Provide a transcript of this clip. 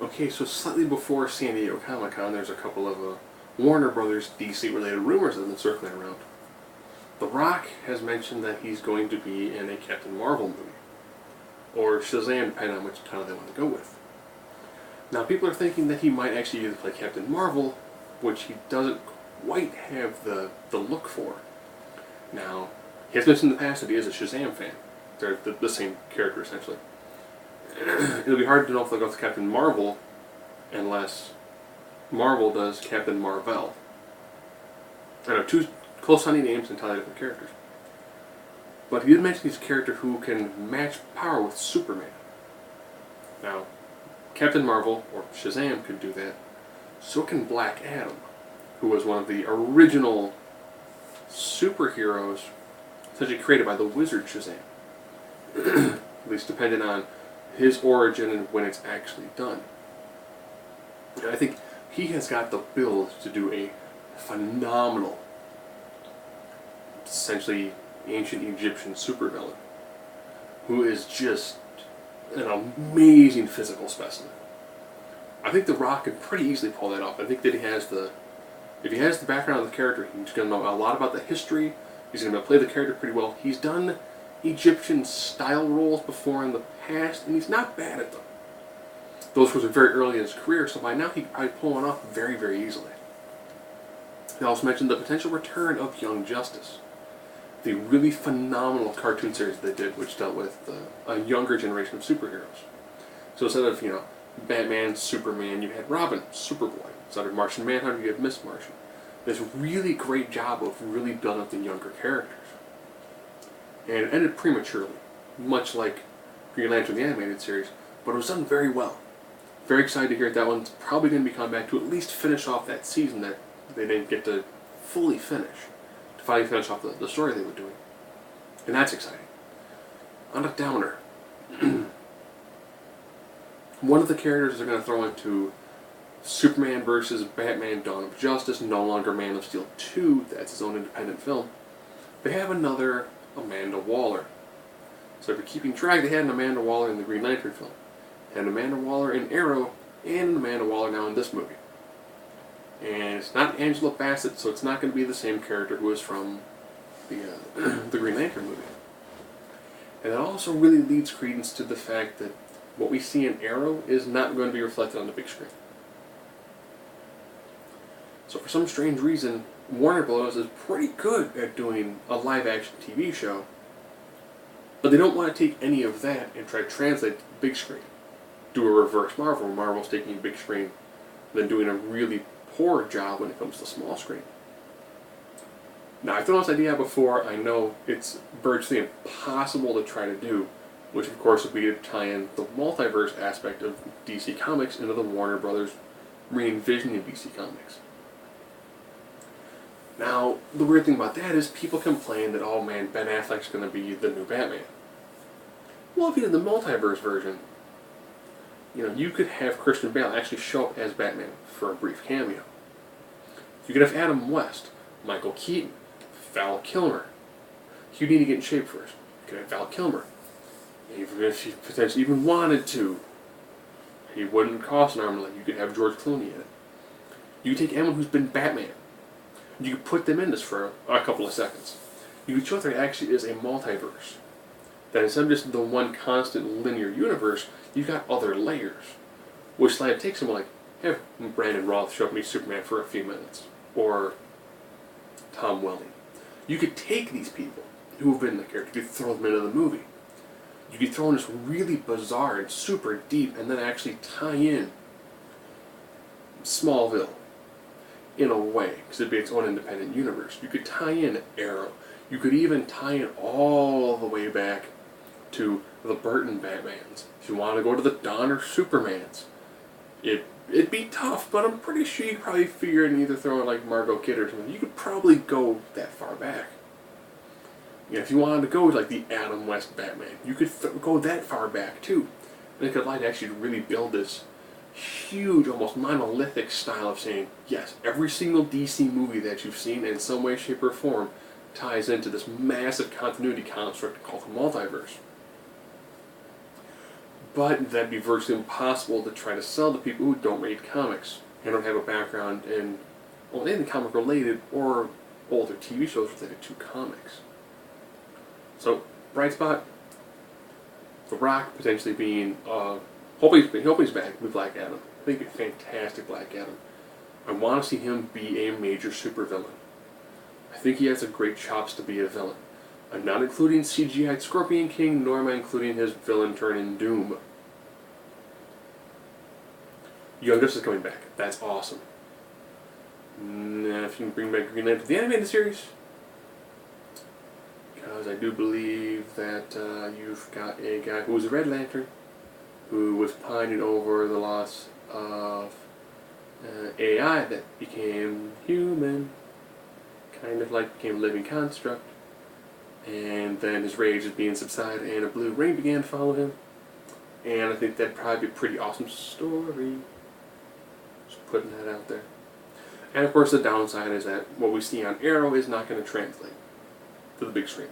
Okay, so slightly before San Diego Comic-Con, there's a couple of Warner Brothers DC-related rumors that have been circling around. The Rock has mentioned that he's going to be in a Captain Marvel movie, or Shazam, depending on which title they want to go with. Now, people are thinking that he might actually either play Captain Marvel, which he doesn't quite have the look for. Now, he has mentioned in the past that he is a Shazam fan. They're the same character, essentially. It'll be hard to know if they'll go with Captain Marvel unless Marvel does Captain Marvel. I know, two close-sounding names and entirely different characters. But he did mention he's a character who can match power with Superman. Now, Captain Marvel, or Shazam, could do that. So can Black Adam, who was one of the original superheroes essentially created by the wizard Shazam. At least depending on his origin and when it's actually done. And I think he has got the build to do a phenomenal, essentially ancient Egyptian supervillain, who is just an amazing physical specimen. I think The Rock could pretty easily pull that off. I think that if he has the background of the character, he's going to know a lot about the history. He's going to play the character pretty well. He's done Egyptian style roles before in the past, and he's not bad at them. Those were very early in his career, so by now he could probably pull one off very, very easily. They also mentioned the potential return of Young Justice, the really phenomenal cartoon series they did, which dealt with a younger generation of superheroes. So instead of, Batman, Superman, you had Robin, Superboy. Instead of Martian Manhunter, you had Miss Martian. This really great job of really building up the younger characters. And it ended prematurely, much like Green Lantern the animated series, but it was done very well. Very excited to hear that one's probably going to be coming back to at least finish off that season that they didn't get to fully finish, to finally finish off the story they were doing. And that's exciting. On a downer, one of the characters they're going to throw into Superman vs. Batman Dawn of Justice, no longer Man of Steel 2, that's his own independent film. They have another Amanda Waller. So if you're keeping track, they had an Amanda Waller in the Green Lantern film, had an Amanda Waller in Arrow, and an Amanda Waller now in this movie. And it's not Angela Bassett, so it's not going to be the same character who was from the Green Lantern movie. And that also really leads credence to the fact that what we see in Arrow is not going to be reflected on the big screen. So for some strange reason, Warner Bros. Is pretty good at doing a live-action TV show, but they don't want to take any of that and try to translate to the big screen. Do a reverse Marvel, where Marvel's taking a big screen, then doing a really poor job when it comes to small screen. Now, I've thrown this idea out before. I know it's virtually impossible to try to do, which of course would be to tie in the multiverse aspect of DC Comics into the Warner Brothers re-envisioning DC Comics. Now, the weird thing about that is people complain that, oh man, Ben Affleck's going to be the new Batman. Well, if you did the multiverse version, you could have Christian Bale actually show up as Batman for a brief cameo. You could have Adam West, Michael Keaton, Val Kilmer. You need to get in shape first. You could have Val Kilmer. Even if you potentially even wanted to, he wouldn't cost an arm and leg. You could have George Clooney in it. You could take anyone who's been Batman. You could put them in this for a couple of seconds. You could show there actually is a multiverse. That instead of just the one constant linear universe, you've got other layers. Which like takes them like, have Brandon Roth show up and be Superman for a few minutes. Or Tom Welling. You could take these people who have been the character, you could throw them into the movie. You could throw in this really bizarre and super deep and then actually tie in Smallville in a way, because it'd be its own independent universe. You could tie in Arrow. You could even tie in all the way back to the Burton Batmans. If you want to go to the Donner Supermans, it'd be tough, but I'm pretty sure you could probably figure it and either throw in like Margot Kidder or something. You could probably go that far back. If you wanted to go with like the Adam West Batman, you could go that far back too. And it could like actually really build this huge, almost monolithic style of saying, yes, every single DC movie that you've seen in some way, shape, or form ties into this massive continuity construct called the multiverse. But that'd be virtually impossible to try to sell to people who don't read comics and don't have a background in anything comic related or older TV shows related to comics. So, bright spot, The Rock potentially being, hope he's back with Black Adam. I think it'd be a fantastic Black Adam. I want to see him be a major supervillain. I think he has a great chops to be a villain. I'm not including CGI Scorpion King, nor am I including his villain turn in Doom. Young Justice is coming back. That's awesome. Now, if you can bring back Green Lantern, the animated series, because I do believe that you've got a guy who was a Red Lantern, who was pining over the loss of AI that became human, kind of like became a living construct, and then his rage is being subsided and a blue rain began to follow him, and I think that'd probably be a pretty awesome story. Just putting that out there. And of course the downside is that what we see on Arrow is not going to translate to the big screen.